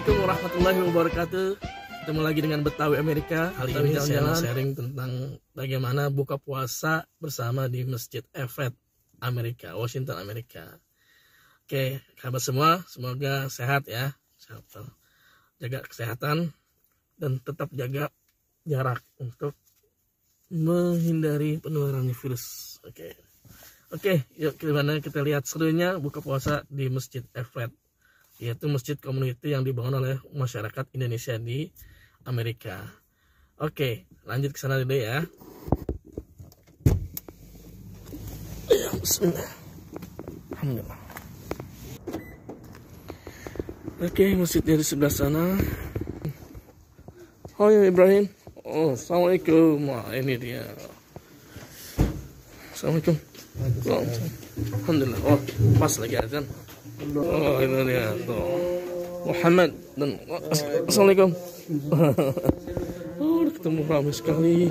Assalamualaikum warahmatullahi wabarakatuh. Ketemu lagi dengan Betawi Amerika. Kali ini saya mau sharing tentang bagaimana buka puasa bersama di Masjid Everett Amerika, Washington, Amerika. Oke, kabar semua, semoga sehat ya. Jaga kesehatan dan tetap jaga jarak untuk menghindari penularan virus. Oke, yuk kita lihat serunya buka puasa di Masjid Everett, yaitu masjid community yang dibangun oleh masyarakat Indonesia di Amerika. Oke, lanjut ke sana dulu ya. Bismillah. Alhamdulillah. Oke, masjid dari sebelah sana. Oh ya Ibrahim. Oh, assalamualaikum. Wah, ini dia. Assalamualaikum. Alhamdulillah. Oh, pas lagi azan. Oh, ini dia tuh. Muhammad dan assalamualaikum. Oh, udah ketemu ramai sekali.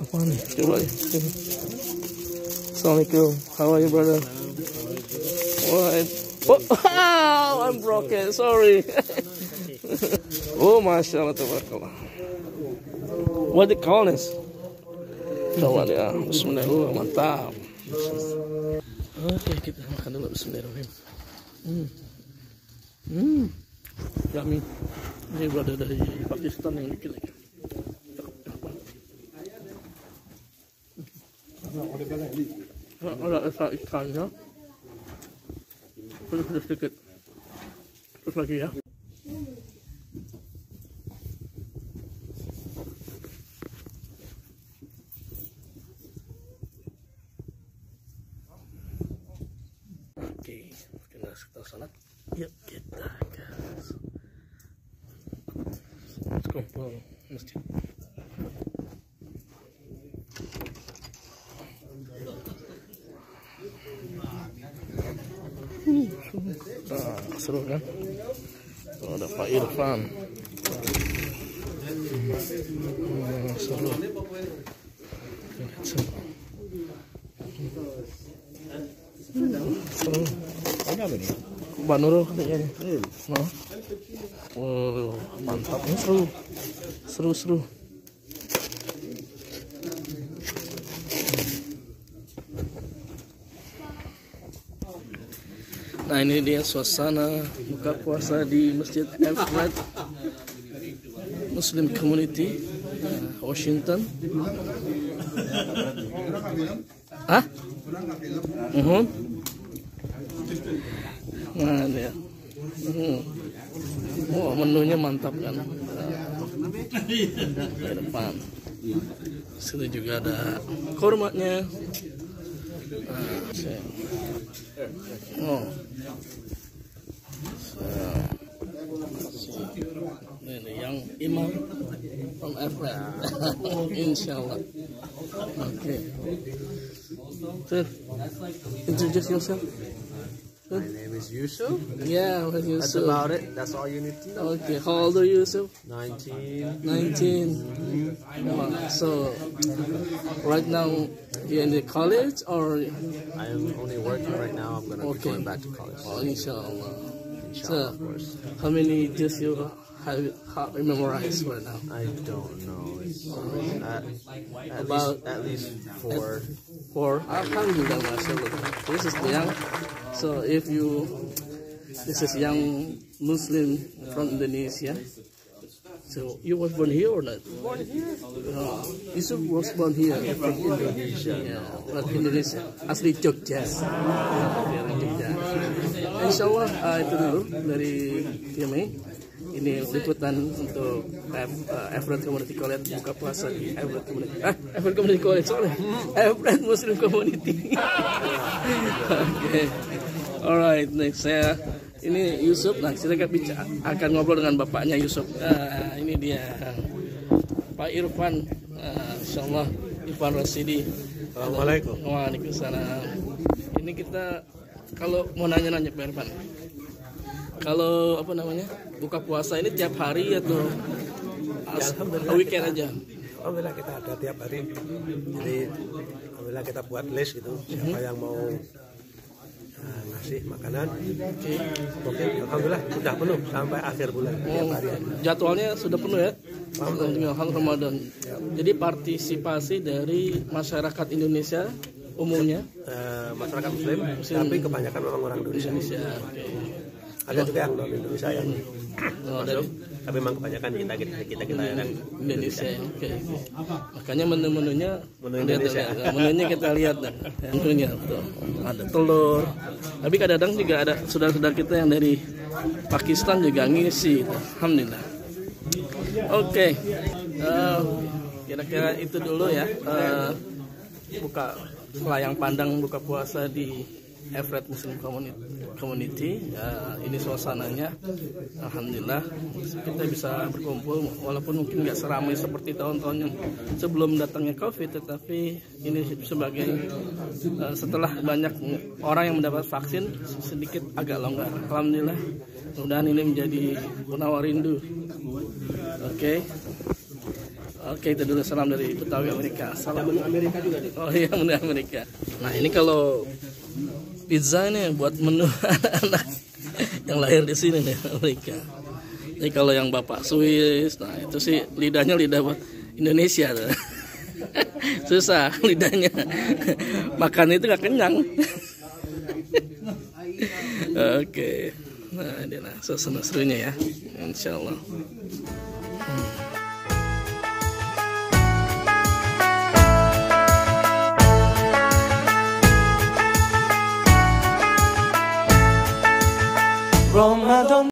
Apa nih? Coba ya. Assalamualaikum. How are you, brother? What? Oh, I'm broken. Sorry. Oh, masya Allah, tabarakallah. What the call is? Coba ya. Bismillah. Oh, mantap. Oke, kita makan dulu. Bismillahirrahmanirrahim. Yummy. Ini berada dari Pakistan yang bikin lagi. Ada esa ikannya. Terus sedikit. Terus lagi ya. Oke, kita salat. Yuk kita gas. Kumpul masjid. Seru kan? Oh, ada Pak Irfan. Seru. Seru. Ini apa nih? Banuro kayaknya. Oh, mantap. Ini seru. Nah, ini dia suasana buka puasa di Masjid Everett Muslim Community, Washington. Nah, dia. Oh, menunya mantap kan. Di depan. Sini juga ada kurmanya. Oh. Ini yang imam from Everett. Insyaallah. Okay. So, introduce yourself. My name is Yusuf. Yeah, That's Yusuf. about it. That's all you need to know. Okay, how old are you, Yusuf? 19. 19. So, right now, you're in the college or? I am only working right now. I'm going to be going back to college. Oh, inshallah. Inshallah, of course. How many juz you have memorized right now? I don't know. It's at least 4. 4. Alhamdulillah, mashallah. This is the young. So this is young Muslim from Indonesia. So you was born here or not? Born here? Yusuf was born here. From Indonesia. Yeah, but Indonesia. Asli Jogja. Dari Jogja. Insyaallah itu dulu dari kami. Ini liputan untuk Everett Community College buka puasa di Everett Community. Everett Community College, sorry. Everett Muslim Community. Oke. Alright, next saya ini Yusuf. Nah, kita akan ngobrol dengan bapaknya Yusuf. Ini dia Pak Irfan. Insyaallah Irfan Rasidi. Assalamualaikum. Waalaikumsalam. Ini kita kalau mau nanya-nanya Pak Irfan. Kalau apa namanya buka puasa ini tiap hari atau weekend aja? Alhamdulillah kita ada tiap hari. Jadi alhamdulillah kita buat list gitu. Siapa yang mau nasi, makanan. Oke, alhamdulillah sudah penuh sampai akhir bulan. Jadwalnya sudah penuh ya? Alhamdulillah Ramadan. Jadi partisipasi dari masyarakat Indonesia umumnya, masyarakat Muslim, tapi kebanyakan memang orang Indonesia. Ada juga yang non Indonesia yang masuk, tapi memang kebanyakan kita yang Indonesia. Oke. Makanya menu-menunya kita lihat dan menunya tuh. Ada telur. Tapi kadang-kadang juga ada saudara-saudara kita yang dari Pakistan juga ngisi. Alhamdulillah. Oke. Kira-kira itu dulu ya. Buka layang pandang buka puasa di Everett Muslim Community. Ini suasananya, alhamdulillah kita bisa berkumpul walaupun mungkin nggak seramai seperti tahun-tahun yang sebelum datangnya COVID, tetapi ini sebagai setelah banyak orang yang mendapat vaksin sedikit agak longgar. Alhamdulillah, mudah-mudahan ini menjadi penawar rindu. Oke, itu dulu salam dari Betawi Amerika. Salam menu Amerika juga nih. Oh iya, menu Amerika. Nah ini kalau pizza ini buat menu anak-anak yang lahir di sini nih Amerika. Jadi kalau yang bapak Swiss, nah itu sih lidahnya lidah Indonesia tuh. Susah lidahnya. Makan itu gak kenyang. Oke. Nah inilah suasana serunya ya, insya Allah. Ramadan